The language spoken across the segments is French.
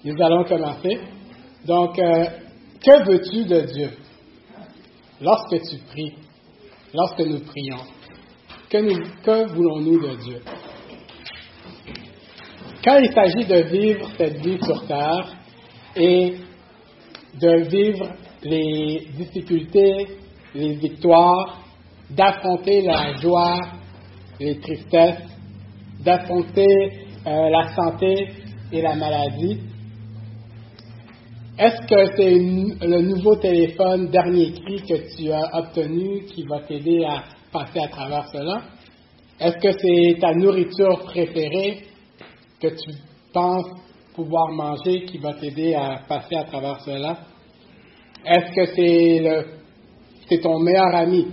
Nous allons commencer. Donc, que veux-tu de Dieu? Lorsque tu pries, lorsque nous prions, que voulons-nous de Dieu? Quand il s'agit de vivre cette vie sur terre et de vivre les difficultés, les victoires, d'affronter la joie, les tristesses, d'affronter la santé et la maladie, est-ce que c'est le nouveau téléphone dernier cri que tu as obtenu qui va t'aider à passer à travers cela? Est-ce que c'est ta nourriture préférée que tu penses pouvoir manger qui va t'aider à passer à travers cela? Est-ce que c'est ton meilleur ami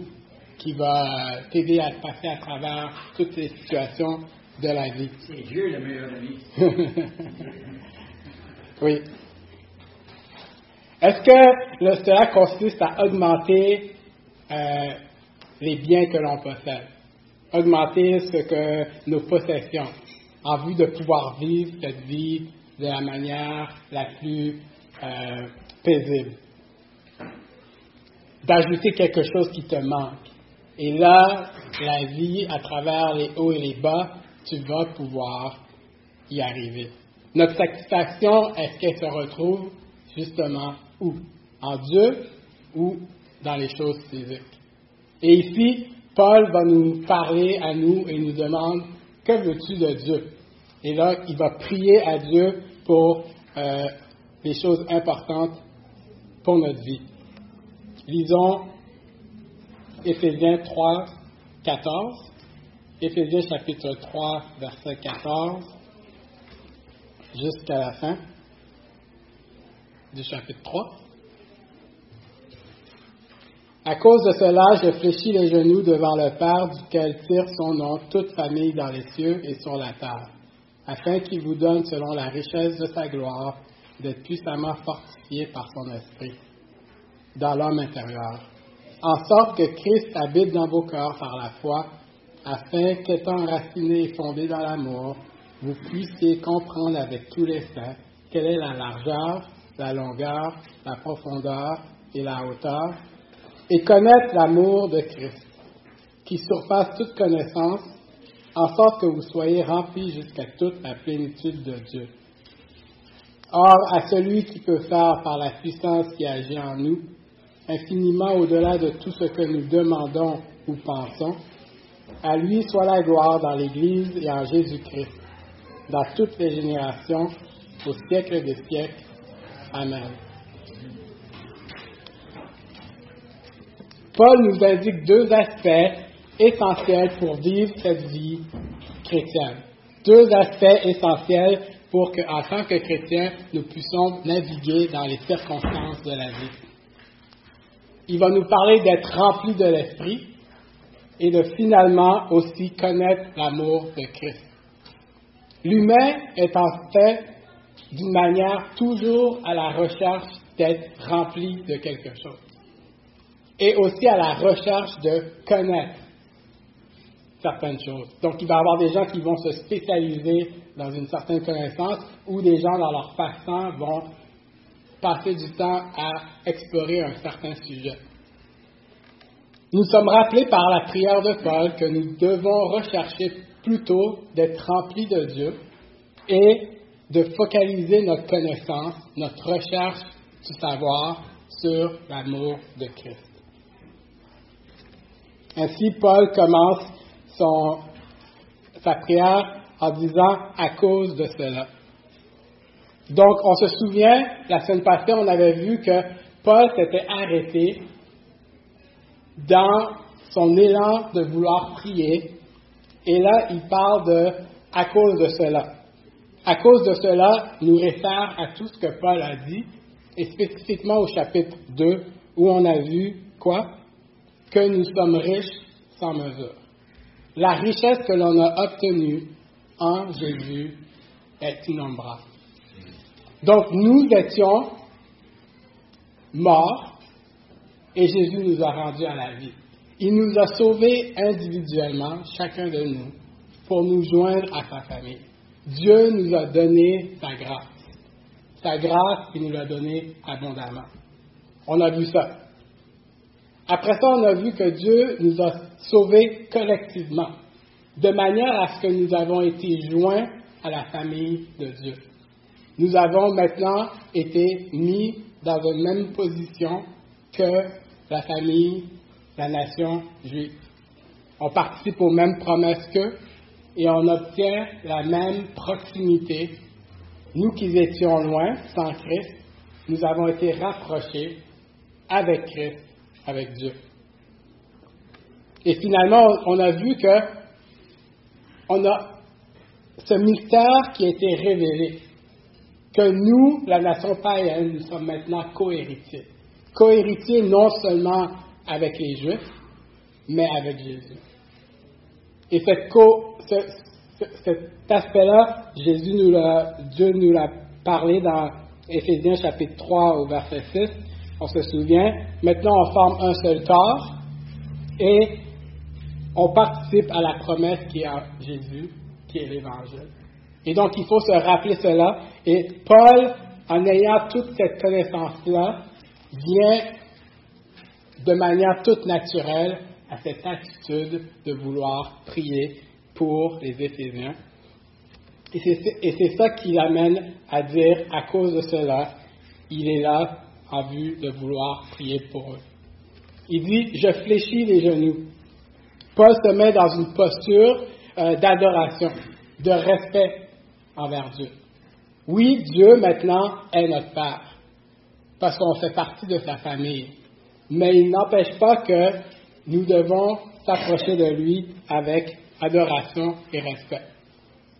qui va t'aider à passer à travers toutes les situations de la vie? C'est Dieu le meilleur ami. Oui. Est-ce que cela consiste à augmenter les biens que l'on possède? Augmenter nos possessions en vue de pouvoir vivre cette vie de la manière la plus paisible? D'ajouter quelque chose qui te manque. Et là, la vie, à travers les hauts et les bas, tu vas pouvoir y arriver. Notre satisfaction, est-ce qu'elle se retrouve justement où? En Dieu ou dans les choses physiques? Et ici, Paul va nous parler à nous et nous demande, que veux-tu de Dieu? Et là, il va prier à Dieu pour des choses importantes pour notre vie. Lisons Éphésiens 3, 14. Éphésiens chapitre 3, verset 14, jusqu'à la fin du chapitre 3. À cause de cela, je fléchis les genoux devant le Père, duquel tire son nom toute famille dans les cieux et sur la terre, afin qu'il vous donne, selon la richesse de sa gloire, d'être puissamment fortifié par son esprit dans l'homme intérieur, en sorte que Christ habite dans vos cœurs par la foi, afin qu'étant enracinés et fondés dans l'amour, vous puissiez comprendre avec tous les saints quelle est la largeur, la longueur, la profondeur et la hauteur, et connaître l'amour de Christ, qui surpasse toute connaissance, en sorte que vous soyez remplis jusqu'à toute la plénitude de Dieu. Or, à celui qui peut faire par la puissance qui agit en nous, infiniment au-delà de tout ce que nous demandons ou pensons, à lui soit la gloire dans l'Église et en Jésus-Christ, dans toutes les générations, au siècle des siècles. Amen. Paul nous indique deux aspects essentiels pour vivre cette vie chrétienne. Deux aspects essentiels pour qu'en tant que chrétiens, nous puissions naviguer dans les circonstances de la vie. Il va nous parler d'être remplis de l'Esprit et de finalement aussi connaître l'amour de Christ. L'humain est en fait, d'une manière, toujours à la recherche d'être rempli de quelque chose. Et aussi à la recherche de connaître certaines choses. Donc, il va y avoir des gens qui vont se spécialiser dans une certaine connaissance ou des gens, dans leur passe-temps, vont passer du temps à explorer un certain sujet. Nous sommes rappelés par la prière de Paul que nous devons rechercher plutôt d'être remplis de Dieu et de focaliser notre connaissance, notre recherche du savoir sur l'amour de Christ. Ainsi, Paul commence sa prière en disant « à cause de cela ». Donc, on se souvient, la semaine passée, on avait vu que Paul s'était arrêté dans son élan de vouloir prier. Et là, il parle de « à cause de cela ». À cause de cela nous réfère à tout ce que Paul a dit, et spécifiquement au chapitre 2, où on a vu quoi? Que nous sommes riches sans mesure. La richesse que l'on a obtenue en Jésus est innombrable. Donc, nous étions morts et Jésus nous a rendus à la vie. Il nous a sauvés individuellement, chacun de nous, pour nous joindre à sa famille. Dieu nous a donné sa grâce. sa grâce, il nous l'a donné abondamment. On a vu ça. Après ça, on a vu que Dieu nous a sauvés collectivement, de manière à ce que nous avons été joints à la famille de Dieu. Nous avons maintenant été mis dans une même position que la famille, la nation juive. On participe aux mêmes promesses qu'eux et on obtient la même proximité. Nous qui étions loin, sans Christ, nous avons été rapprochés avec Christ, avec Dieu. Et finalement, on a vu que on a ce mystère qui a été révélé, que nous, la nation païenne, nous sommes maintenant co-héritiers. Co-héritiers non seulement avec les Juifs, mais avec Jésus. Et cet aspect-là, Dieu nous l'a parlé dans Éphésiens chapitre 3 au verset 6. On se souvient, maintenant on forme un seul corps et on participe à la promesse qui est en Jésus, qui est l'Évangile. Et donc il faut se rappeler cela. Et Paul, en ayant toute cette connaissance-là, vient de manière toute naturelle à cette attitude de vouloir prier pour les Éphésiens. Et c'est ça qui l'amène à dire, à cause de cela, il est là en vue de vouloir prier pour eux. Il dit, je fléchis les genoux. Paul se met dans une posture d'adoration, de respect envers Dieu. Oui, Dieu maintenant est notre Père, parce qu'on fait partie de sa famille. Mais il n'empêche pas que nous devons s'approcher de lui avec adoration et respect.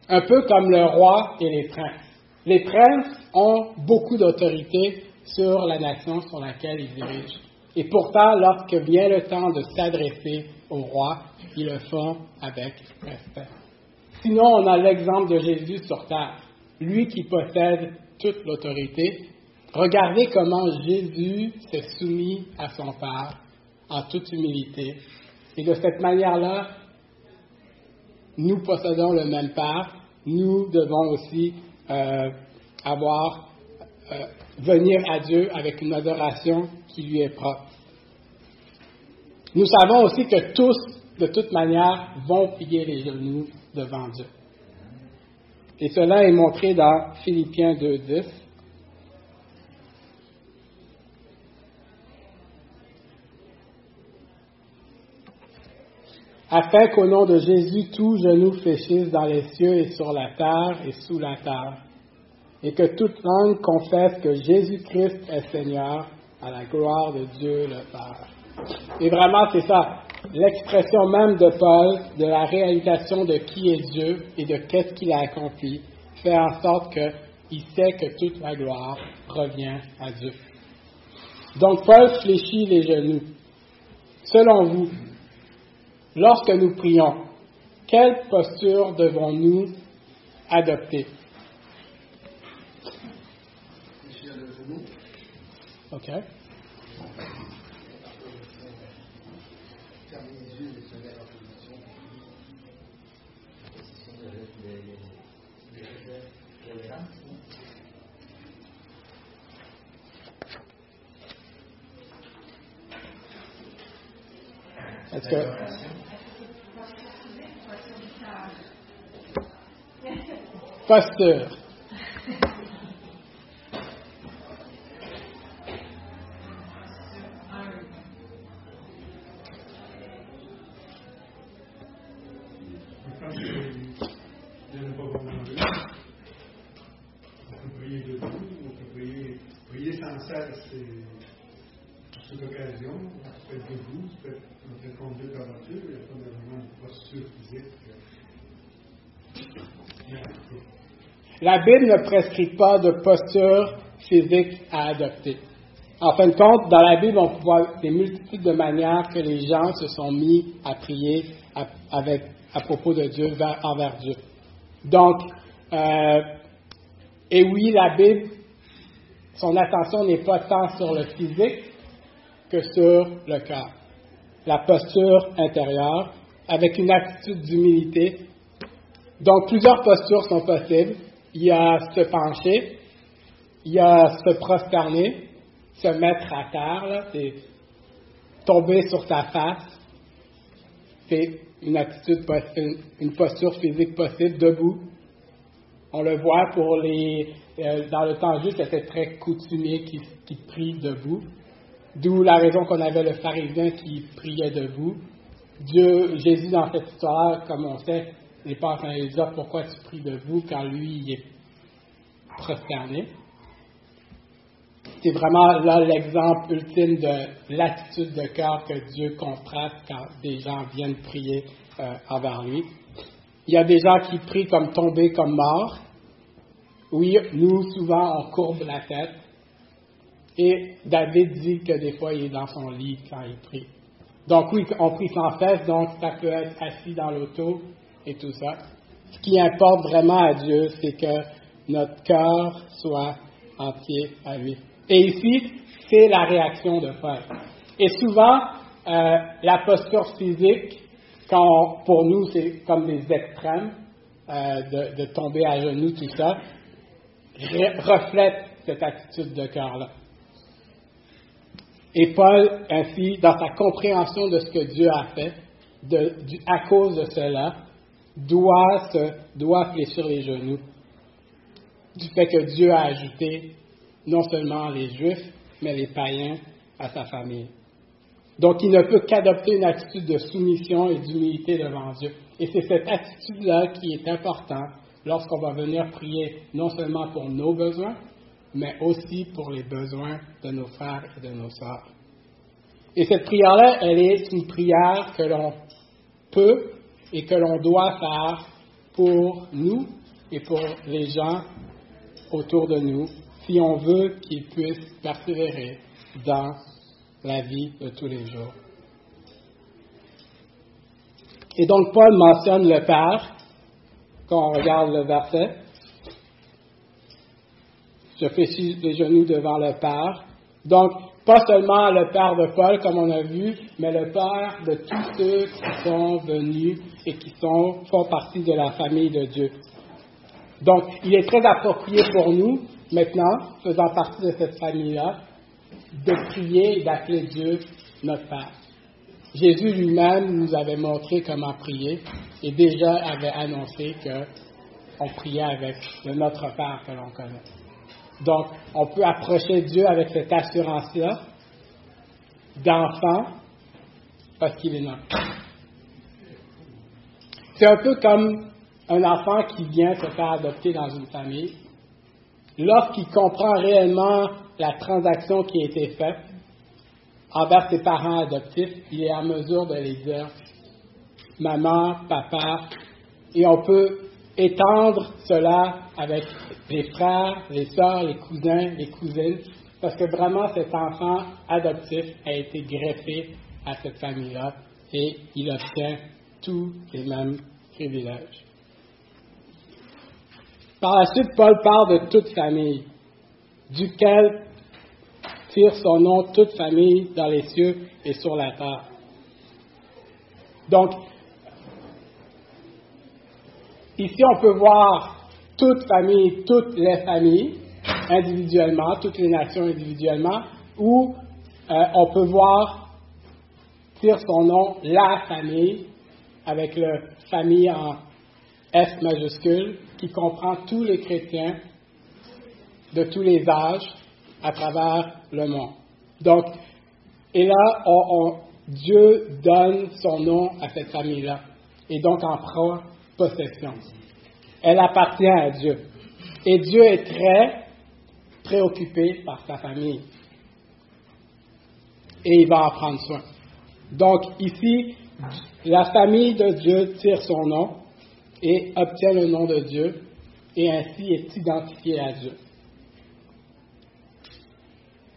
Un peu comme le roi et les princes. Les princes ont beaucoup d'autorité sur la nation sur laquelle ils dirigent. Et pourtant, lorsque vient le temps de s'adresser au roi, ils le font avec respect. Sinon, on a l'exemple de Jésus sur terre. Lui qui possède toute l'autorité. Regardez comment Jésus s'est soumis à son Père en toute humilité. Et de cette manière-là, nous possédons le même Père. Nous devons aussi venir à Dieu avec une adoration qui lui est propre. Nous savons aussi que tous, de toute manière, vont plier les genoux devant Dieu. Et cela est montré dans Philippiens 2:10. Afin qu'au nom de Jésus, tout genou fléchisse dans les cieux et sur la terre et sous la terre, et que toute langue confesse que Jésus-Christ est Seigneur, à la gloire de Dieu le Père. Et vraiment, c'est ça, l'expression même de Paul, de la réalisation de qui est Dieu et de qu'est-ce qu'il a accompli, fait en sorte qu'il sait que toute la gloire revient à Dieu. Donc, Paul fléchit les genoux. Selon vous, lorsque nous prions, quelle posture devons-nous adopter? OK. Est-ce que... Posture. De ne pas vous manger. On peut prier debout, on peut prier sans cesse, pour cette occasion. On peut être debout, on peut être conduit par la Dieu, il n'y a pas vraiment une posture physique. La Bible ne prescrit pas de posture physique à adopter. En fin de compte, dans la Bible, on voit des multitudes de manières que les gens se sont mis à prier à propos de Dieu, envers Dieu. Donc, et oui, la Bible, son attention n'est pas tant sur le physique que sur le cœur. La posture intérieure, avec une attitude d'humilité. Donc, plusieurs postures sont possibles. Il y a se pencher, il y a se prosterner, se mettre à terre, là, c'est tomber sur sa face, c'est une attitude possible, une posture physique possible, debout. On le voit pour dans le temps juif, c'était très coutumier qui prie debout. D'où la raison qu'on avait le pharisien qui priait debout. Jésus, dans cette histoire, comme on sait, n'est pas en train de dire pourquoi tu pries debout quand lui, il est prosterné. C'est vraiment là l'exemple ultime de l'attitude de cœur que Dieu contraste quand des gens viennent prier envers lui. Il y a des gens qui prient comme tombés, comme morts. Oui, nous, souvent, on courbe la tête. Et David dit que des fois, il est dans son lit quand il prie. Donc oui, on prie sans cesse, donc ça peut être assis dans l'auto et tout ça. Ce qui importe vraiment à Dieu, c'est que notre cœur soit entier à lui. Et ici, c'est la réaction de Paul. Et souvent, la posture physique, pour nous, c'est comme des extrêmes, de tomber à genoux, tout ça, reflète cette attitude de cœur-là. Et Paul, ainsi, dans sa compréhension de ce que Dieu a fait, à cause de cela, doit fléchir les genoux du fait que Dieu a ajouté non seulement les Juifs, mais les païens à sa famille. Donc, il ne peut qu'adopter une attitude de soumission et d'humilité devant Dieu. Et c'est cette attitude-là qui est importante lorsqu'on va venir prier non seulement pour nos besoins, mais aussi pour les besoins de nos frères et de nos sœurs. Et cette prière-là, elle est une prière que l'on peut et que l'on doit faire pour nous et pour les gens autour de nous, si on veut qu'ils puissent persévérer dans la vie de tous les jours. Et donc, Paul mentionne le Père, quand on regarde le verset. Je fléchis les genoux devant le Père. Donc, pas seulement le Père de Paul, comme on a vu, mais le Père de tous ceux qui sont venus et qui font partie de la famille de Dieu. Donc, il est très approprié pour nous, maintenant, faisant partie de cette famille-là, de prier et d'appeler Dieu notre Père. Jésus lui-même nous avait montré comment prier et déjà avait annoncé qu'on priait avec le Notre Père que l'on connaît. Donc, on peut approcher Dieu avec cette assurance-là d'enfant parce qu'il est notre Père. C'est un peu comme un enfant qui vient se faire adopter dans une famille. Lorsqu'il comprend réellement la transaction qui a été faite envers ses parents adoptifs, il est en mesure de les dire « maman, papa », et on peut étendre cela avec les frères, les sœurs, les cousins, les cousines, parce que vraiment cet enfant adoptif a été greffé à cette famille-là et il obtient tous les mêmes privilèges. Par la suite, Paul parle de toute famille, duquel tire son nom toute famille dans les cieux et sur la terre. Donc, ici, on peut voir toute famille, toutes les familles individuellement, toutes les nations individuellement, ou on peut voir tire son nom la famille avec le famille en F majuscule qui comprend tous les chrétiens de tous les âges à travers le monde. Donc, et là, Dieu donne son nom à cette famille-là et donc en prend possession. Elle appartient à Dieu. Et Dieu est très préoccupé par sa famille. Et il va en prendre soin. Donc ici, la famille de Dieu tire son nom et obtient le nom de Dieu et ainsi est identifiée à Dieu.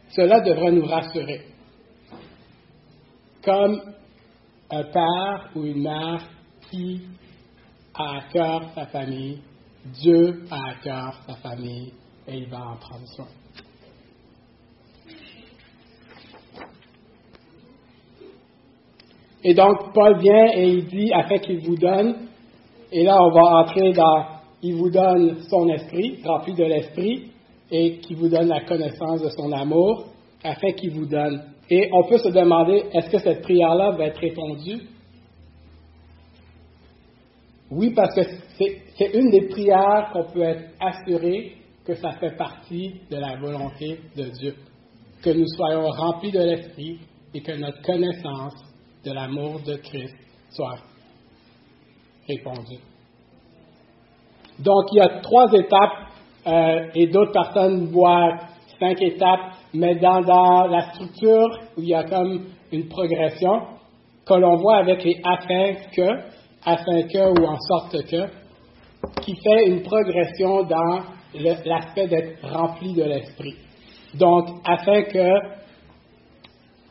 Cela devrait nous rassurer. Comme un père ou une mère qui a à cœur sa famille, Dieu a à cœur sa famille et il va en prendre soin. Et donc, Paul vient et il dit, afin qu'il vous donne, et là on va entrer dans, il vous donne son esprit, rempli de l'esprit, et qui vous donne la connaissance de son amour, afin qu'il vous donne. Et on peut se demander, est-ce que cette prière-là va être répondue? Oui, parce que c'est une des prières qu'on peut être assuré que ça fait partie de la volonté de Dieu. Que nous soyons remplis de l'Esprit et que notre connaissance de l'amour de Christ soit répandue. Donc, il y a 3 étapes et d'autres personnes voient 5 étapes, mais dans la structure où il y a comme une progression que l'on voit avec les afin que ou en sorte que, qui fait une progression dans l'aspect d'être rempli de l'Esprit. Donc, afin que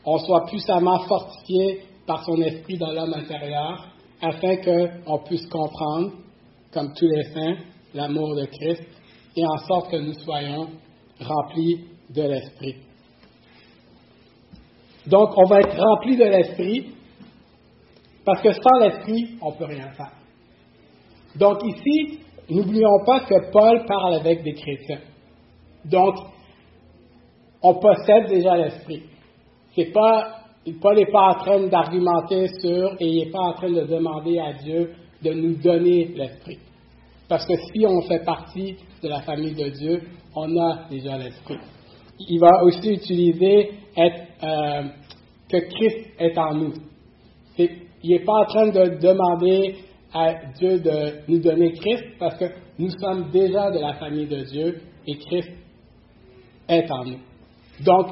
on soit puissamment fortifié par son Esprit dans l'homme intérieur, afin qu'on puisse comprendre, comme tous les saints, l'amour de Christ, et en sorte que nous soyons remplis de l'Esprit. Donc, on va être remplis de l'Esprit, parce que sans l'Esprit, on ne peut rien faire. Donc ici, n'oublions pas que Paul parle avec des chrétiens. Donc, on possède déjà l'Esprit. Paul n'est pas en train d'argumenter sur, et il n'est pas en train de demander à Dieu de nous donner l'Esprit. Parce que si on fait partie de la famille de Dieu, on a déjà l'Esprit. Il va aussi utiliser que Christ est en nous. Il n'est pas en train de demander à Dieu de nous donner Christ, parce que nous sommes déjà de la famille de Dieu et Christ est en nous. Donc,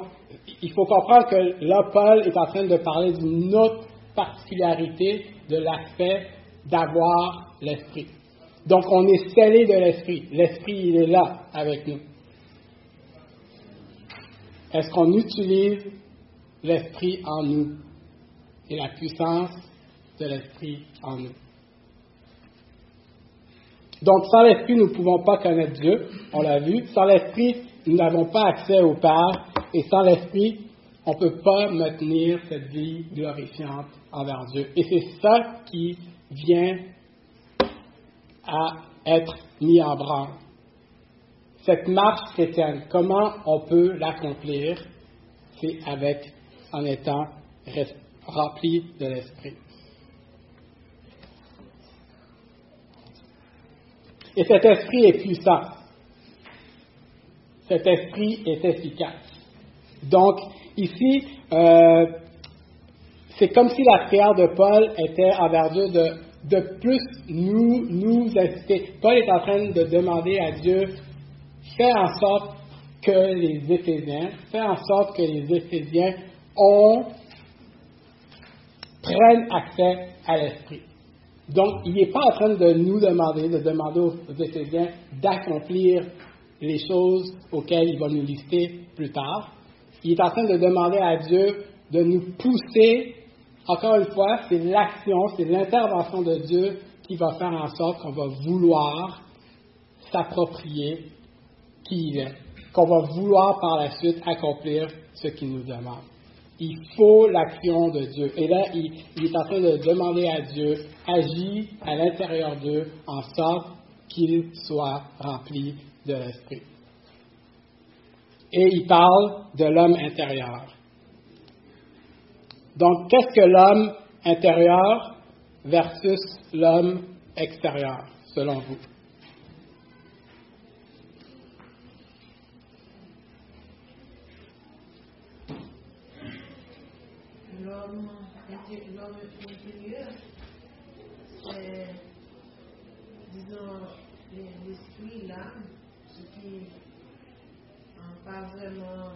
il faut comprendre que là, Paul est en train de parler d'une autre particularité de l'aspect d'avoir l'Esprit. Donc, on est scellé de l'Esprit. L'Esprit, il est là avec nous. Est-ce qu'on utilise l'Esprit en nous et la puissance de l'Esprit en nous? Donc, sans l'Esprit, nous ne pouvons pas connaître Dieu, on l'a vu. Sans l'Esprit, nous n'avons pas accès au Père. Et sans l'Esprit, on ne peut pas maintenir cette vie glorifiante envers Dieu. Et c'est ça qui vient à être mis en branle. Cette marche chrétienne, comment on peut l'accomplir? C'est en étant rempli de l'Esprit. Et cet esprit est puissant. Cet esprit est efficace. Donc, ici, c'est comme si la prière de Paul était envers Dieu de plus nous inciter. Paul est en train de demander à Dieu, fais en sorte que les Éphésiens prennent accès à l'esprit. Donc, il n'est pas en train de nous demander aux Éphésiens d'accomplir les choses auxquelles il va nous lister plus tard. Il est en train de demander à Dieu de nous pousser. Encore une fois, c'est l'action, c'est l'intervention de Dieu qui va faire en sorte qu'on va vouloir s'approprier qui il est, qu'on va vouloir par la suite accomplir ce qu'il nous demande. Il faut l'action de Dieu. Et là, il est en train de demander à Dieu, agis à l'intérieur d'eux en sorte qu'ils soient remplis de l'Esprit. Et il parle de l'homme intérieur. Donc, qu'est-ce que l'homme intérieur versus l'homme extérieur, selon vous? L'homme intérieur, c'est, disons, l'esprit, l'âme, ce qui n'est pas vraiment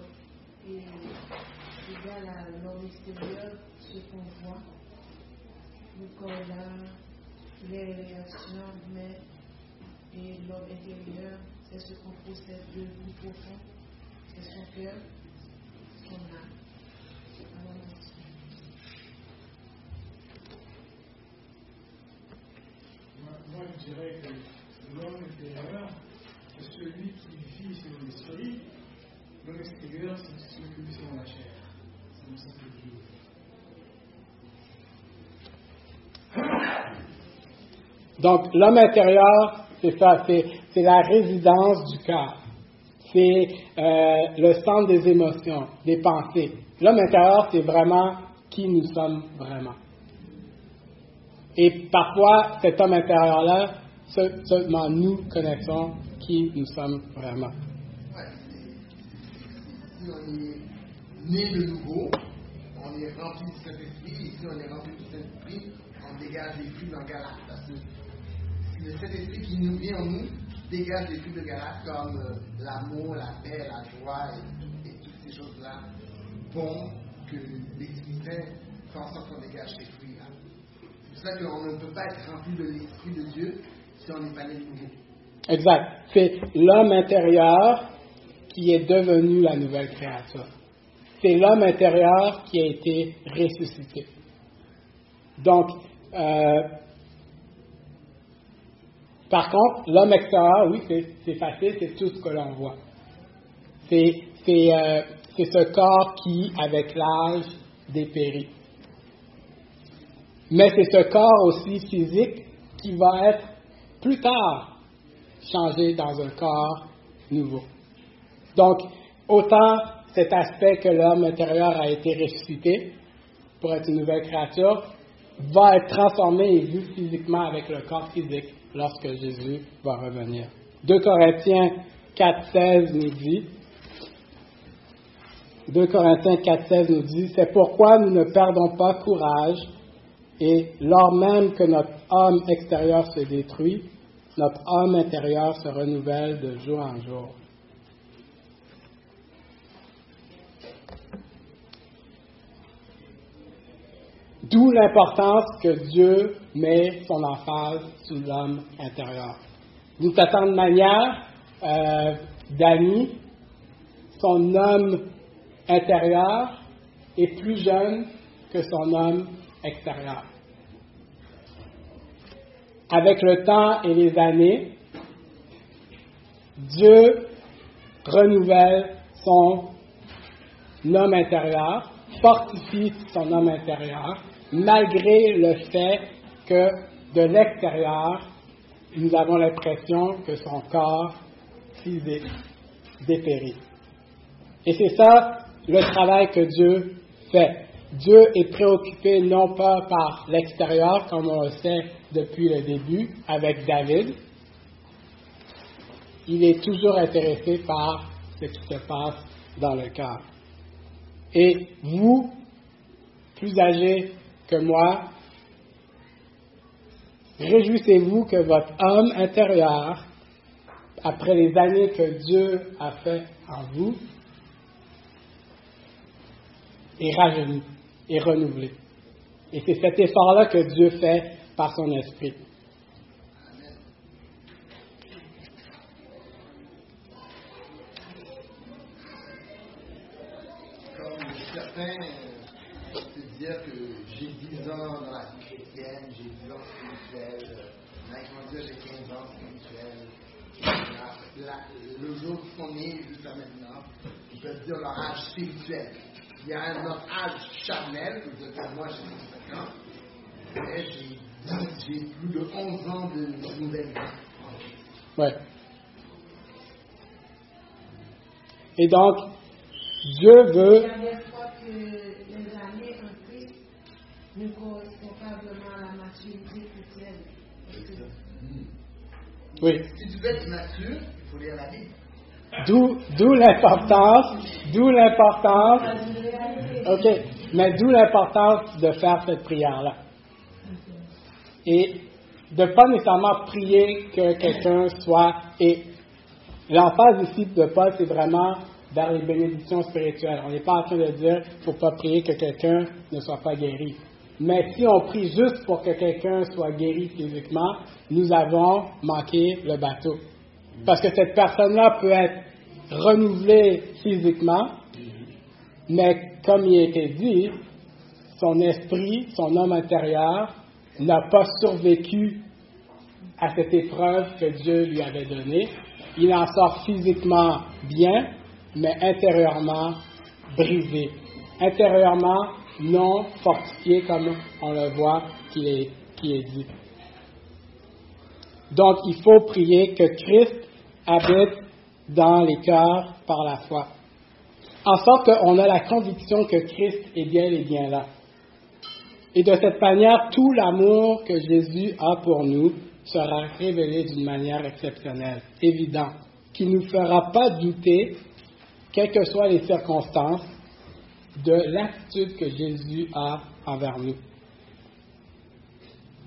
égal à l'homme extérieur, ce qu'on voit, le corps là, les réactions, mais et l'homme intérieur, c'est ce qu'on possède de plus profond, c'est son cœur, son âme. Moi, je dirais que l'homme intérieur, c'est celui qui vit selon l'esprit. L'homme extérieur, c'est celui qui vit selon la chair. C'est comme ça que je dis. Donc, l'homme intérieur, c'est ça, c'est la résidence du cœur. c'est le centre des émotions, des pensées. L'homme intérieur, c'est vraiment qui nous sommes vraiment. Et parfois, cet homme intérieur-là, seulement nous connaissons qui nous sommes vraiment. Ouais, si on est né de nouveau, on est rempli du Saint-Esprit, et si on est rempli du Saint-Esprit, on dégage les fruits dans Galate. Parce que le Saint-Esprit qui nous vient en nous dégage les fruits de Galate comme l'amour, la paix, la joie et toutes ces choses-là, bon que l'Esprit Saint fait en sorte qu'on dégage ces fruits-là. C'est pour ça qu'on ne peut pas être rempli de l'Esprit de Dieu si on n'est pas né de nouveau. Exact. C'est l'homme intérieur qui est devenu la nouvelle créature. C'est l'homme intérieur qui a été ressuscité. Donc, par contre, l'homme extérieur, oui, c'est facile, c'est tout ce que l'on voit. C'est ce corps qui, avec l'âge, dépérit. Mais c'est ce corps aussi physique qui va être plus tard changé dans un corps nouveau. Donc, autant cet aspect que l'homme intérieur a été ressuscité pour être une nouvelle créature, va être transformé et vu physiquement avec le corps physique lorsque Jésus va revenir. 2 Corinthiens 4,16 nous dit, 2 Corinthiens 4,16 nous dit, c'est pourquoi nous ne perdons pas courage et lors même que notre homme extérieur se détruit, notre homme intérieur se renouvelle de jour en jour. D'où l'importance que Dieu met son emphase sur l'homme intérieur. D'une certaine manière, Danny, son homme intérieur est plus jeune que son homme extérieur. Avec le temps et les années, Dieu renouvelle son homme intérieur, fortifie son homme intérieur, malgré le fait que de l'extérieur, nous avons l'impression que son corps physique dépérit. Et c'est ça le travail que Dieu fait. Dieu est préoccupé non pas par l'extérieur, comme on le sait depuis le début avec David. Il est toujours intéressé par ce qui se passe dans le cœur. Et vous, plus âgés que moi, réjouissez-vous que votre homme intérieur, après les années que Dieu a fait en vous, est rajeuni, est renouvelé. Et c'est cet effort-là que Dieu fait par son esprit. Comme certains se dire que j'ai 10 ans dans la vie chrétienne, j'ai 10 ans spirituel, maintenant j'ai 15 ans spirituel. Le jour où ils sont nés jusqu'à maintenant, ils peuvent dire leur âge spirituel. Il y a notre âge charnel, que moi j'ai 25 ans, mais j'ai plus de 11 ans de nouvelle vie. Ouais. Et donc, Dieu veut. La dernière fois que les années en Christ ne correspondent pas vraiment à la maturité chrétienne. Oui. Si tu veux être mature, il faut lire la Bible. D'où l'importance, ok, mais d'où l'importance de faire cette prière-là. Et de ne pas nécessairement prier que quelqu'un soit, et l'emphase ici de Paul, c'est vraiment vers les bénédictions spirituelles. On n'est pas en train de dire qu'il ne faut pas prier que quelqu'un ne soit pas guéri. Mais si on prie juste pour que quelqu'un soit guéri physiquement, nous avons manqué le bateau. Parce que cette personne-là peut être renouvelée physiquement, mais comme il a été dit, son esprit, son homme intérieur, n'a pas survécu à cette épreuve que Dieu lui avait donnée. Il en sort physiquement bien, mais intérieurement brisé. Intérieurement non fortifié, comme on le voit qui est dit. Donc, il faut prier que Christ habite dans les cœurs par la foi. En sorte qu'on a la conviction que Christ est bien là. Et de cette manière, tout l'amour que Jésus a pour nous sera révélé d'une manière exceptionnelle, évidente, qui ne nous fera pas douter, quelles que soient les circonstances, de l'attitude que Jésus a envers nous.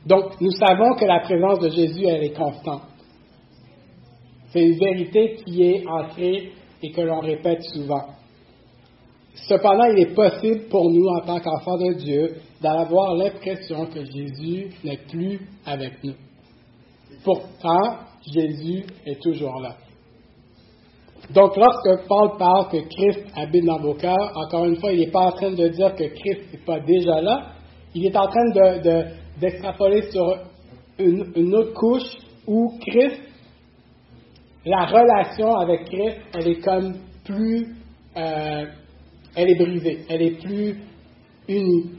Donc, nous savons que la présence de Jésus, elle est constante. C'est une vérité qui est ancrée et que l'on répète souvent. Cependant, il est possible pour nous, en tant qu'enfants de Dieu, d'avoir l'impression que Jésus n'est plus avec nous. Pourtant, Jésus est toujours là. Donc, lorsque Paul parle que Christ habite dans vos cœurs, encore une fois, il n'est pas en train de dire que Christ n'est pas déjà là. Il est en train d'extrapoler sur une autre couche où Christ, la relation avec Christ, elle est comme plus, elle est brisée, elle est plus unie.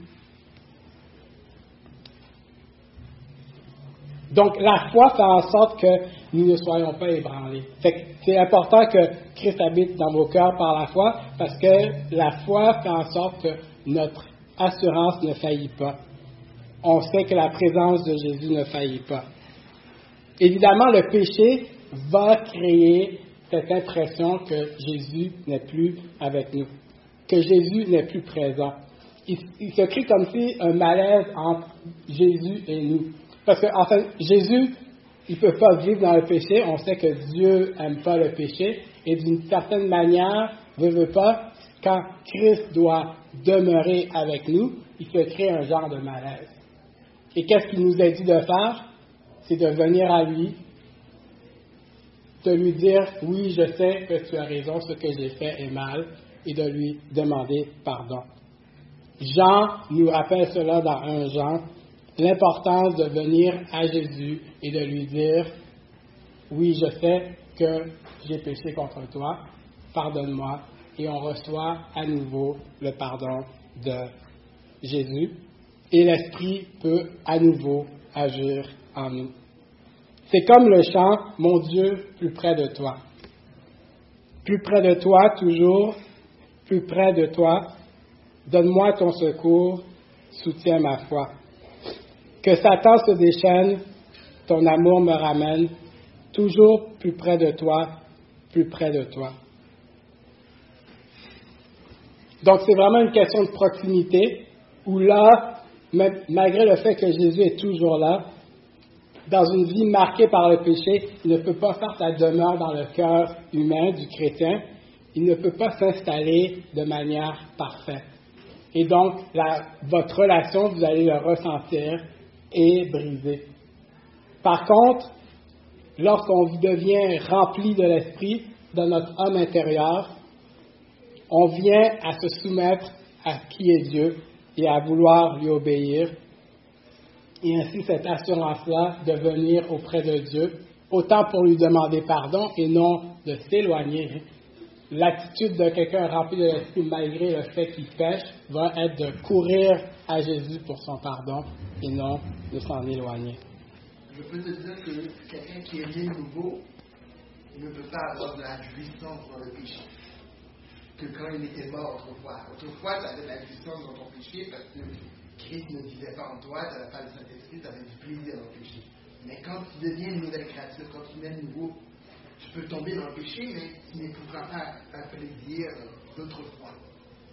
Donc, la foi fait en sorte que nous ne soyons pas ébranlés. C'est important que Christ habite dans vos cœurs par la foi, parce que la foi fait en sorte que notre assurance ne faillit pas. On sait que la présence de Jésus ne faillit pas. Évidemment, le péché va créer cette impression que Jésus n'est plus avec nous, que Jésus n'est plus présent. Il se crée comme si un malaise entre Jésus et nous. Parce que, en fait, Jésus, il ne peut pas vivre dans le péché. On sait que Dieu n'aime pas le péché. Et d'une certaine manière, veut pas, quand Christ doit demeurer avec nous, il se crée un genre de malaise. Et qu'est-ce qu'il nous a dit de faire? C'est de venir à lui, de lui dire, oui, je sais que tu as raison, ce que j'ai fait est mal, et de lui demander pardon. Jean nous rappelle cela dans 1 Jean, l'importance de venir à Jésus et de lui dire, oui, je sais que j'ai péché contre toi, pardonne-moi, et on reçoit à nouveau le pardon de Jésus, et l'Esprit peut à nouveau agir en nous. C'est comme le chant, mon Dieu, plus près de toi. Plus près de toi, toujours, plus près de toi, donne-moi ton secours, soutiens ma foi. Que Satan se déchaîne, ton amour me ramène, toujours plus près de toi, plus près de toi. Donc c'est vraiment une question de proximité, où là, malgré le fait que Jésus est toujours là, dans une vie marquée par le péché, il ne peut pas faire sa demeure dans le cœur humain du chrétien, il ne peut pas s'installer de manière parfaite. Et donc, votre relation, vous allez le ressentir, est brisée. Par contre, lorsqu'on devient rempli de l'Esprit, dans notre homme intérieur, on vient à se soumettre à qui est Dieu et à vouloir lui obéir. Et ainsi, cette assurance-là de venir auprès de Dieu, autant pour lui demander pardon et non de s'éloigner. L'attitude de quelqu'un rempli de l'Esprit, malgré le fait qu'il pêche, va être de courir à Jésus pour son pardon et non de s'en éloigner. Je peux te dire que quelqu'un qui est né nouveau ne peut pas avoir de la jouissance dans le péché que quand il était mort autrefois. Autrefois, tu avais de la jouissance dans ton péché parce que Christ ne vivait pas en toi, tu n'avais pas le Saint-Esprit, tu avais du plaisir dans le péché. Mais quand tu deviens une nouvelle créature, quand tu nais nouveau, tu peux tomber dans le péché, mais tu n'éprouveras pas un plaisir d'autrefois.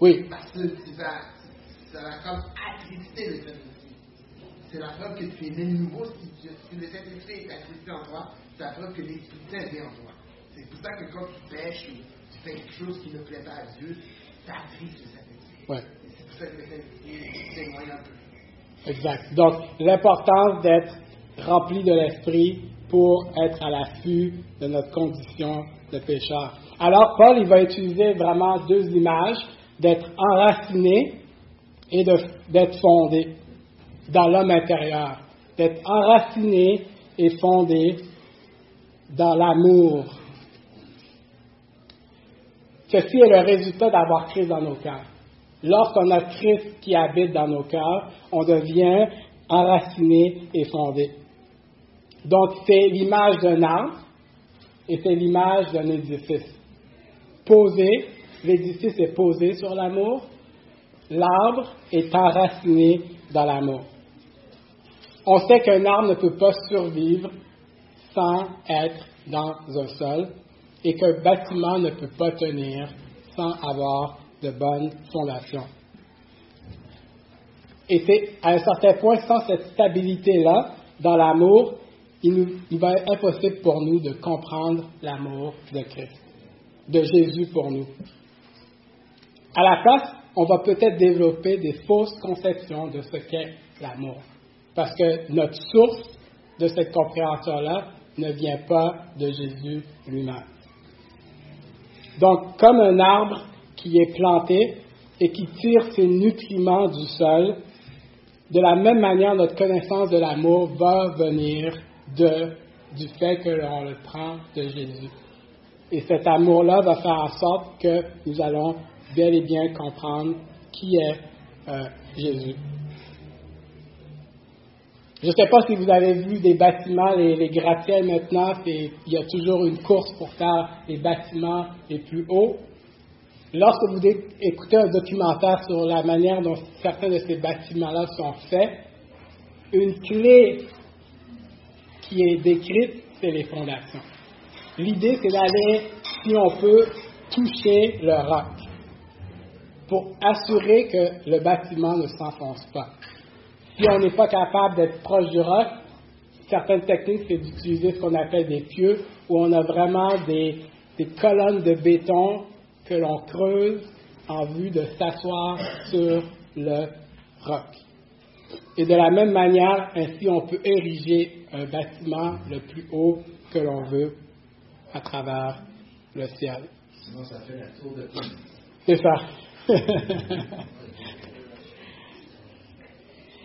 Oui. Parce que ça va comme attrister le Saint-Esprit. C'est la preuve que tu es né nouveau. Si le Saint-Esprit est attristé en toi, c'est la preuve que l'Esprit Saint vient en toi. C'est pour ça que quand tu pêches ou tu fais quelque chose qui ne plaît pas à Dieu, ça attriste le Saint-Esprit. Ouais. Et c'est pour ça que le Saint-Esprit témoigne un peu. Exact. Donc, l'importance d'être rempli de l'Esprit pour être à l'affût de notre condition de pécheur. Alors, Paul, il va utiliser vraiment deux images, d'être enraciné et d'être fondé dans l'homme intérieur. D'être enraciné et fondé dans l'amour. Ceci est le résultat d'avoir Christ dans nos cœurs. Lorsqu'on a Christ qui habite dans nos cœurs, on devient enraciné et fondé. Donc, c'est l'image d'un arbre. et c'est l'image d'un édifice. Posé, l'édifice est posé sur l'amour, l'arbre est enraciné dans l'amour. On sait qu'un arbre ne peut pas survivre sans être dans un sol et qu'un bâtiment ne peut pas tenir sans avoir de bonnes fondations. Et c'est à un certain point, sans cette stabilité-là, dans l'amour, il va être impossible pour nous de comprendre l'amour de Christ, de Jésus pour nous. À la place, on va peut-être développer des fausses conceptions de ce qu'est l'amour. Parce que notre source de cette compréhension-là ne vient pas de Jésus lui-même. Donc, comme un arbre qui est planté et qui tire ses nutriments du sol, de la même manière, notre connaissance de l'amour va venir du fait que l'on le prend de Jésus. Et cet amour-là va faire en sorte que nous allons bel et bien comprendre qui est Jésus. Je ne sais pas si vous avez vu des bâtiments, les gratte-ciels maintenant, il y a toujours une course pour faire les bâtiments les plus hauts. Lorsque vous écoutez un documentaire sur la manière dont certains de ces bâtiments-là sont faits, une clé qui est décrite, c'est les fondations. L'idée, c'est d'aller, si on peut, toucher le roc pour assurer que le bâtiment ne s'enfonce pas. Si on n'est pas capable d'être proche du roc, certaines techniques, c'est d'utiliser ce qu'on appelle des pieux, où on a vraiment des colonnes de béton que l'on creuse en vue de s'asseoir sur le roc. Et de la même manière, ainsi, on peut ériger un bâtiment le plus haut que l'on veut à travers le ciel. Sinon, ça fait la tour de Pise. C'est ça.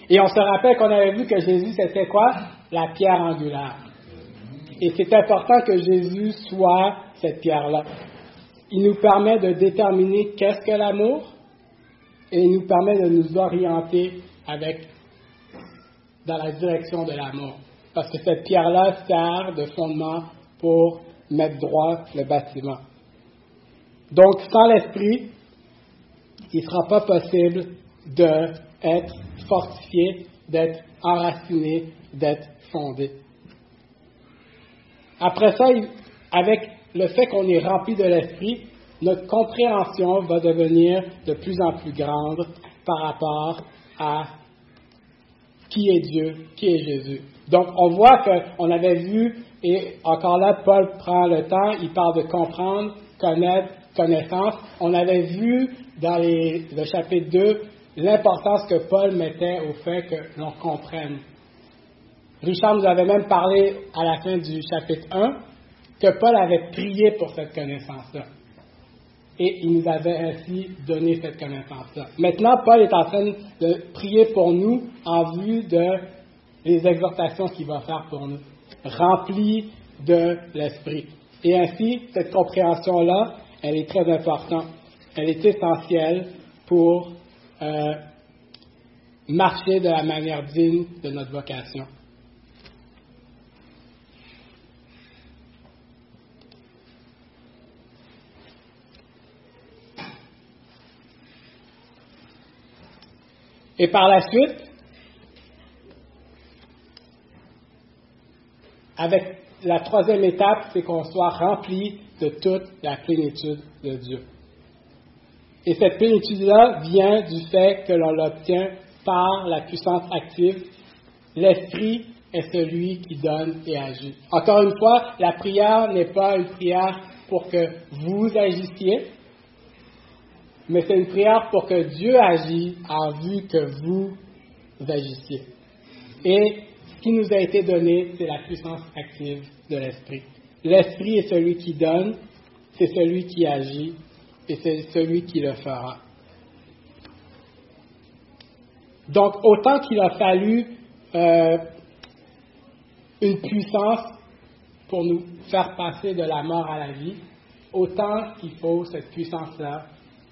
Et on se rappelle qu'on avait vu que Jésus, c'était quoi? La pierre angulaire. Et c'est important que Jésus soit cette pierre-là. Il nous permet de déterminer qu'est-ce que l'amour et il nous permet de nous orienter dans la direction de l'amour. Parce que cette pierre-là sert de fondement pour mettre droit le bâtiment. Donc, sans l'esprit, il ne sera pas possible d'être fortifié, d'être enraciné, d'être fondé. Après ça, avec le fait qu'on est rempli de l'esprit, notre compréhension va devenir de plus en plus grande par rapport à qui est Dieu, qui est Jésus. Donc, on voit qu'on avait vu, et encore là, Paul prend le temps, il parle de comprendre, connaître, connaissance. On avait vu dans le chapitre 2 l'importance que Paul mettait au fait que l'on comprenne. Richard nous avait même parlé à la fin du chapitre 1 que Paul avait prié pour cette connaissance-là. Et il nous avait ainsi donné cette connaissance-là. Maintenant, Paul est en train de prier pour nous en vue des exhortations qu'il va faire pour nous, remplis de l'Esprit. Et ainsi, cette compréhension-là, elle est très importante. Elle est essentielle pour marcher de la manière digne de notre vocation. Et par la suite, avec la troisième étape, c'est qu'on soit rempli de toute la plénitude de Dieu. Et cette plénitude-là vient du fait que l'on l'obtient par la puissance active. L'Esprit est celui qui donne et agit. Encore une fois, la prière n'est pas une prière pour que vous agissiez, mais c'est une prière pour que Dieu agisse en vue que vous agissiez. Et ce qui nous a été donné, c'est la puissance active de l'Esprit. L'Esprit est celui qui donne, c'est celui qui agit, et c'est celui qui le fera. Donc, autant qu'il a fallu une puissance pour nous faire passer de la mort à la vie, autant qu'il faut cette puissance-là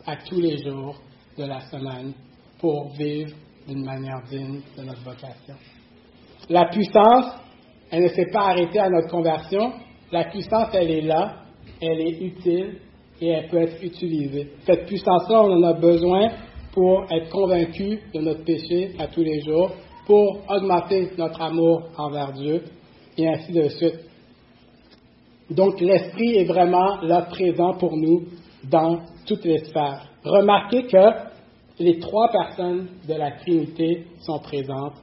à tous les jours de la semaine pour vivre d'une manière digne de notre vocation. La puissance, elle ne s'est pas arrêtée à notre conversion, La puissance, elle est là, elle est utile et elle peut être utilisée. Cette puissance-là, on en a besoin pour être convaincu de notre péché à tous les jours, pour augmenter notre amour envers Dieu, et ainsi de suite. Donc, l'Esprit est vraiment là présent pour nous dans toutes les sphères. Remarquez que les trois personnes de la Trinité sont présentes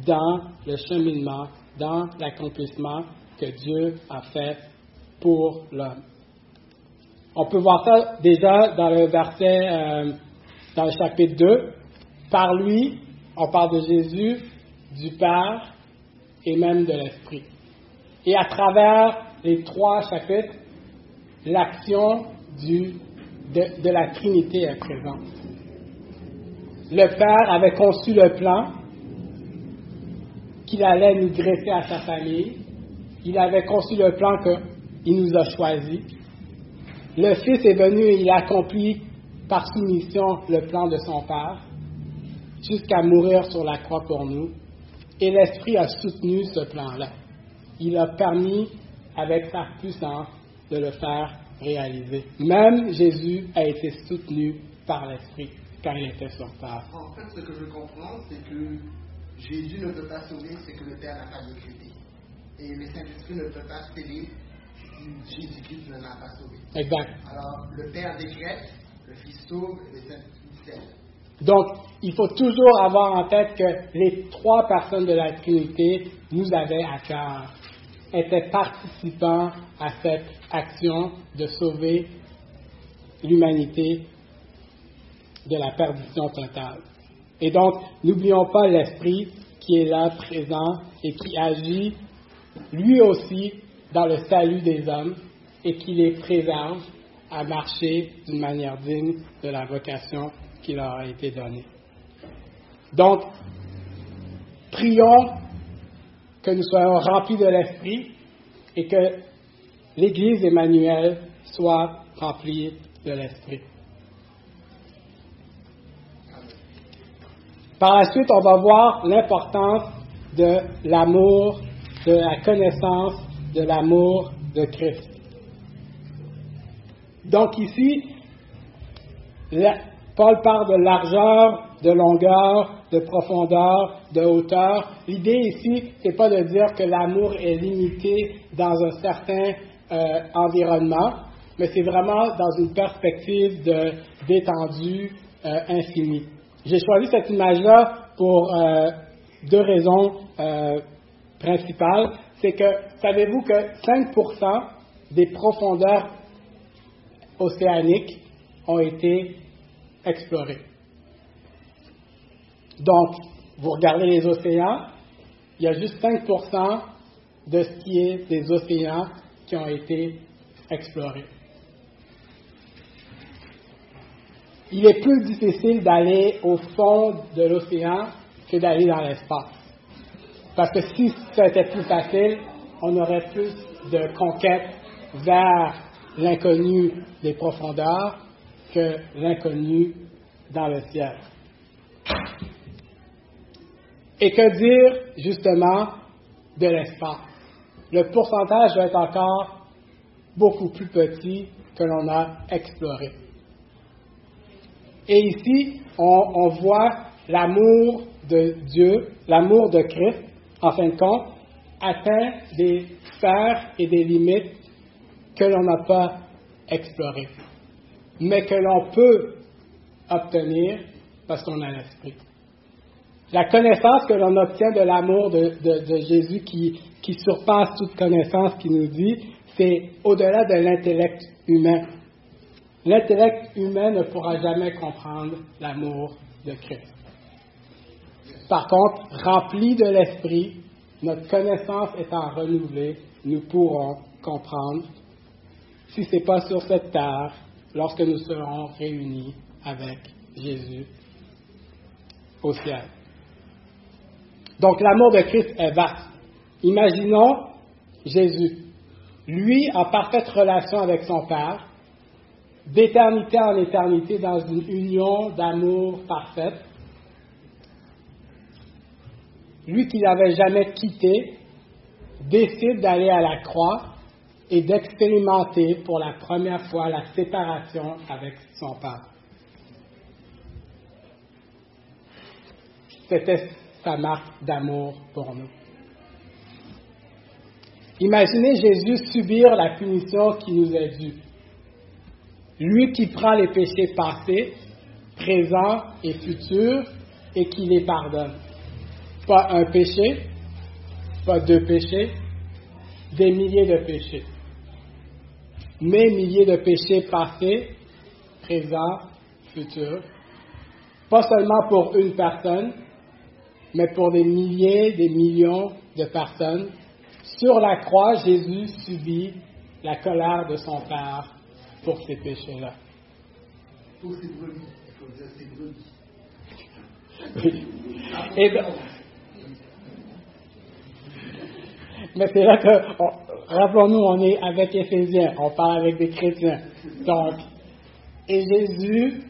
dans le cheminement, dans l'accomplissement que Dieu a fait pour l'homme. On peut voir ça déjà dans le verset, dans le chapitre 2. Par lui, on parle de Jésus, du Père et même de l'Esprit. Et à travers les trois chapitres, l'action de la Trinité est présente. Le Père avait conçu le plan qu'il allait nous greffer à sa famille. Il avait conçu le plan qu'il nous a choisi. Le Fils est venu et il a accompli par soumission le plan de son Père, jusqu'à mourir sur la croix pour nous. Et l'Esprit a soutenu ce plan-là. Il a permis, avec sa puissance, de le faire réaliser. Même Jésus a été soutenu par l'Esprit quand il était sur terre. En fait, ce que je comprends, c'est que Jésus ne peut pas sauver ce que le Père n'a pas décrété. Et le Saint-Esprit ne peut pas sceller si Jésus-Christ ne l'a pas sauvé. Exact. Alors, le Père décrète, le Fils sauve et le Saint-Esprit scelle. Donc, il faut toujours avoir en tête que les trois personnes de la Trinité nous avaient à cœur, étaient participants à cette action de sauver l'humanité de la perdition totale. Et donc, n'oublions pas l'Esprit qui est là, présent, et qui agit lui aussi dans le salut des hommes et qui les préserve à marcher d'une manière digne de la vocation qui leur a été donnée. Donc, prions que nous soyons remplis de l'Esprit et que l'Église Emmanuel soit remplie de l'Esprit. Par la suite, on va voir l'importance de l'amour, de la connaissance de l'amour de Christ. Donc ici, Paul parle de largeur, de longueur, de profondeur, de hauteur. L'idée ici, c'est pas de dire que l'amour est limité dans un certain environnement, mais c'est vraiment dans une perspective d'étendue infinie. J'ai choisi cette image-là pour deux raisons principales. C'est que, savez-vous que 5% des profondeurs océaniques ont été explorées. Donc, vous regardez les océans, il y a juste 5% de ce qui est des océans qui ont été explorés. Il est plus difficile d'aller au fond de l'océan que d'aller dans l'espace. Parce que si ça était plus facile, on aurait plus de conquête vers l'inconnu des profondeurs que l'inconnu dans le ciel. Et que dire, justement, de l'espace? Le pourcentage va être encore beaucoup plus petit que l'on a exploré. Et ici, on voit l'amour de Dieu, l'amour de Christ, en fin de compte, atteint des sphères et des limites que l'on n'a pas explorées, mais que l'on peut obtenir parce qu'on a l'Esprit. La connaissance que l'on obtient de l'amour de Jésus qui surpasse toute connaissance, qui nous dit, c'est au-delà de l'intellect humain. L'intellect humain ne pourra jamais comprendre l'amour de Christ. Par contre, rempli de l'Esprit, notre connaissance étant renouvelée, nous pourrons comprendre, si ce n'est pas sur cette terre, lorsque nous serons réunis avec Jésus au ciel. Donc l'amour de Christ est vaste. Imaginons Jésus, lui en parfaite relation avec son Père, d'éternité en éternité dans une union d'amour parfaite. Lui qui l'avait jamais quitté, décide d'aller à la croix et d'expérimenter pour la première fois la séparation avec son Père. C'était sa marque d'amour pour nous. Imaginez Jésus subir la punition qui nous est due. Lui qui prend les péchés passés, présents et futurs et qui les pardonne. Pas un péché, pas deux péchés, des milliers de péchés. Mais milliers de péchés passés, présents, futurs. Pas seulement pour une personne, mais pour des milliers, des millions de personnes. Sur la croix, Jésus subit la colère de son Père pour ces péchés-là. Pour ses brebis, il faut dire ses brebis. Oui. Mais c'est là que, rappelons-nous, on est avec Éphésiens, on parle avec des chrétiens. Donc, et Jésus,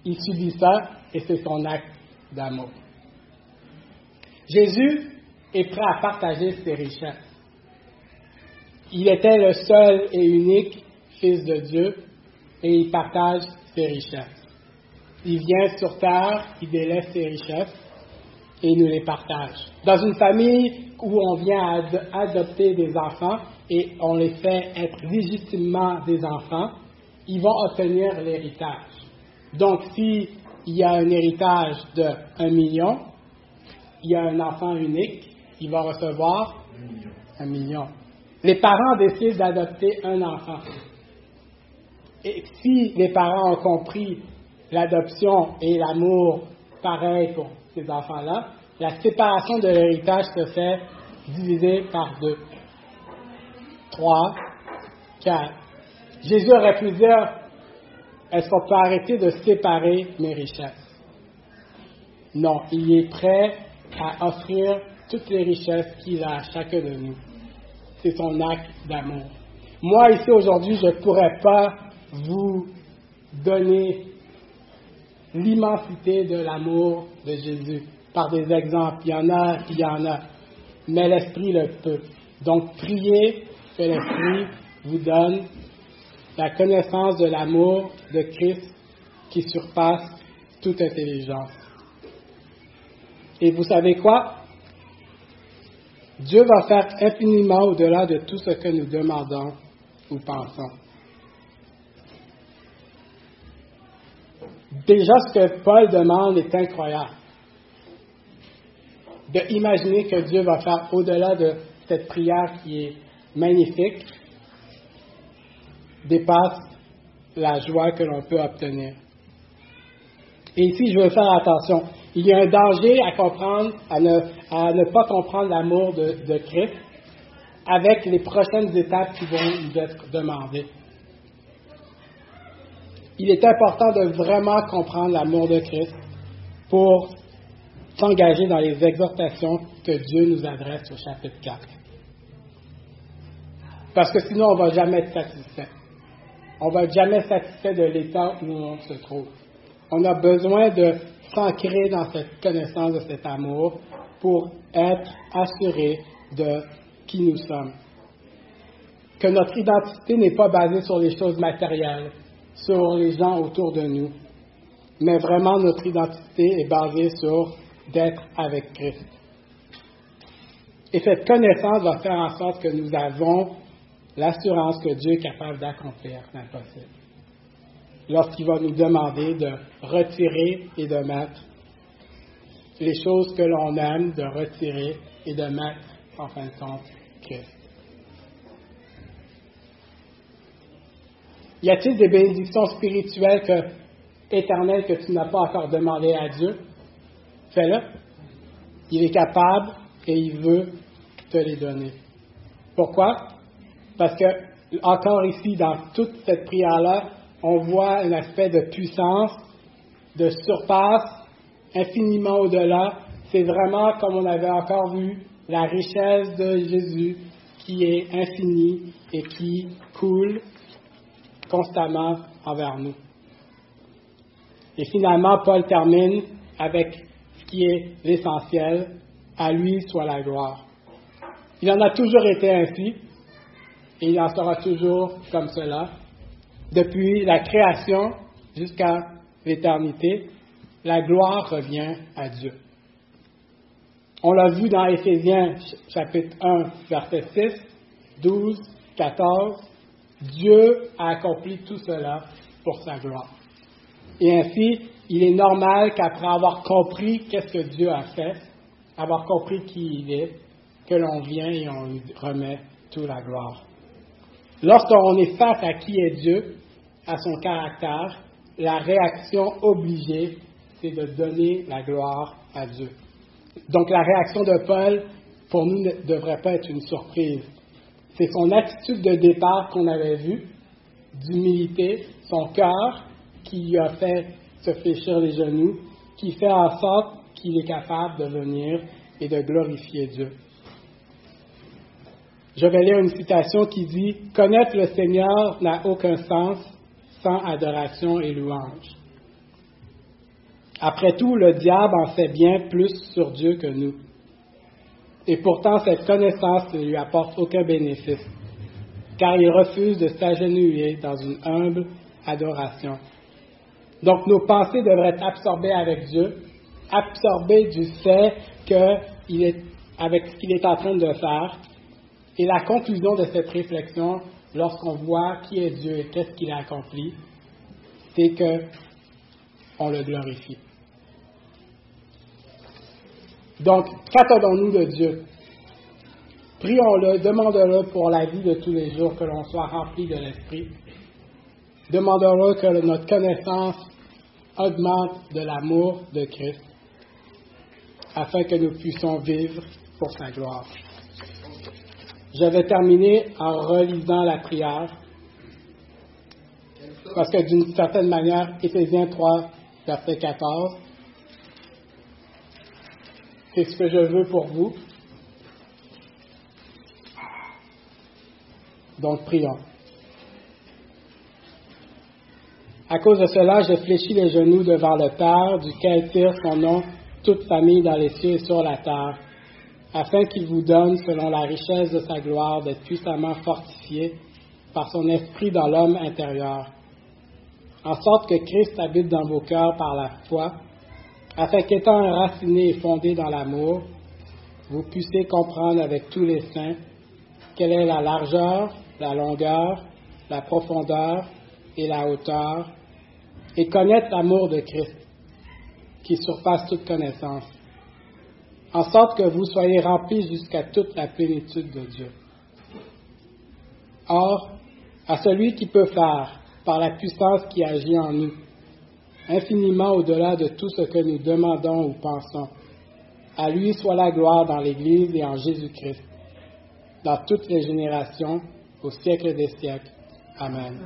il subit ça et c'est son acte d'amour. Jésus est prêt à partager ses richesses. Il était le seul et unique Fils de Dieu et il partage ses richesses. Il vient sur terre, il délaisse ses richesses et il nous les partage. Dans une famille où on vient adopter des enfants et on les fait être légitimement des enfants, ils vont obtenir l'héritage. Donc, s'il y a un héritage de 1 million, il y a un enfant unique, il va recevoir 1 million. Les parents décident d'adopter un enfant. Et si les parents ont compris l'adoption et l'amour pareil pour ces enfants-là, la séparation de l'héritage se fait diviser par 2, 3, 4. Jésus aurait pu dire, est-ce qu'on peut arrêter de séparer mes richesses? Non, il est prêt à offrir toutes les richesses qu'il a à chacun de nous. C'est son acte d'amour. Moi, ici, aujourd'hui, je ne pourrais pas vous donner l'immensité de l'amour de Jésus par des exemples. Il y en a. Mais l'Esprit le peut. Donc, priez que l'Esprit vous donne la connaissance de l'amour de Christ qui surpasse toute intelligence. Et vous savez quoi? Dieu va faire infiniment au-delà de tout ce que nous demandons ou pensons. Déjà, ce que Paul demande est incroyable. De imaginer que Dieu va faire au-delà de cette prière qui est magnifique, dépasse la joie que l'on peut obtenir. Et ici, je veux faire attention. Il y a un danger à comprendre, à ne pas comprendre l'amour de Christ avec les prochaines étapes qui vont nous être demandées. Il est important de vraiment comprendre l'amour de Christ pour s'engager dans les exhortations que Dieu nous adresse au chapitre 4. Parce que sinon, on ne va jamais être satisfait. On ne va être jamais satisfait de l'état où on se trouve. On a besoin de s'ancrer dans cette connaissance de cet amour pour être assuré de qui nous sommes. Que notre identité n'est pas basée sur les choses matérielles, sur les gens autour de nous, mais vraiment notre identité est basée sur d'être avec Christ. Et cette connaissance va faire en sorte que nous avons l'assurance que Dieu est capable d'accomplir l'impossible. Lorsqu'il va nous demander de retirer et de mettre les choses que l'on aime, de retirer et de mettre, en fin de compte, Christ. Y a-t-il des bénédictions spirituelles éternelles que tu n'as pas encore demandées à Dieu? Fais-le. Il est capable et il veut te les donner. Pourquoi? Parce que, encore ici, dans toute cette prière-là, on voit un aspect de puissance, de surpasse, infiniment au-delà. C'est vraiment, comme on avait encore vu, la richesse de Jésus qui est infinie et qui coule constamment envers nous. Et finalement, Paul termine avec ce qui est l'essentiel, à lui soit la gloire. Il en a toujours été ainsi, et il en sera toujours comme cela. Depuis la création jusqu'à l'éternité, la gloire revient à Dieu. On l'a vu dans Éphésiens chapitre 1, verset 6, 12, 14. Dieu a accompli tout cela pour sa gloire. Et ainsi, il est normal qu'après avoir compris qu'est-ce que Dieu a fait, avoir compris qui il est, que l'on vient et on lui remet toute la gloire. Lorsqu'on est face à qui est Dieu, à son caractère, la réaction obligée, c'est de donner la gloire à Dieu. Donc la réaction de Paul, pour nous, ne devrait pas être une surprise. C'est son attitude de départ qu'on avait vue, d'humilité, son cœur qui lui a fait se fléchir les genoux, qui fait en sorte qu'il est capable de venir et de glorifier Dieu. Je vais lire une citation qui dit « Connaître le Seigneur n'a aucun sens sans adoration et louange. » Après tout, le diable en sait bien plus sur Dieu que nous. Et pourtant, cette connaissance ne lui apporte aucun bénéfice, car il refuse de s'agenouiller dans une humble adoration. Donc, nos pensées devraient être absorbées avec Dieu, absorbées du fait qu'il est avec ce qu'il est en train de faire. Et la conclusion de cette réflexion, lorsqu'on voit qui est Dieu et qu'est-ce qu'il a accompli, c'est qu'on le glorifie. Donc, qu'attendons-nous de Dieu? Prions-le, demandons-le pour la vie de tous les jours, que l'on soit rempli de l'Esprit. Demandons-le que notre connaissance augmente de l'amour de Christ, afin que nous puissions vivre pour sa gloire. Je vais terminer en relisant la prière, parce que d'une certaine manière, Éphésiens 3, verset 14, c'est ce que je veux pour vous. Donc, prions. À cause de cela, je fléchis les genoux devant le Père, duquel tire son nom toute famille dans les cieux et sur la terre, afin qu'il vous donne, selon la richesse de sa gloire, d'être puissamment fortifié par son esprit dans l'homme intérieur, en sorte que Christ habite dans vos cœurs par la foi, afin qu'étant enracinés et fondés dans l'amour, vous puissiez comprendre avec tous les saints quelle est la largeur, la longueur, la profondeur et la hauteur, et connaître l'amour de Christ, qui surpasse toute connaissance, en sorte que vous soyez remplis jusqu'à toute la plénitude de Dieu. Or, à celui qui peut faire, par la puissance qui agit en nous, infiniment au-delà de tout ce que nous demandons ou pensons, à lui soit la gloire dans l'Église et en Jésus-Christ, dans toutes les générations, au siècle des siècles. Amen.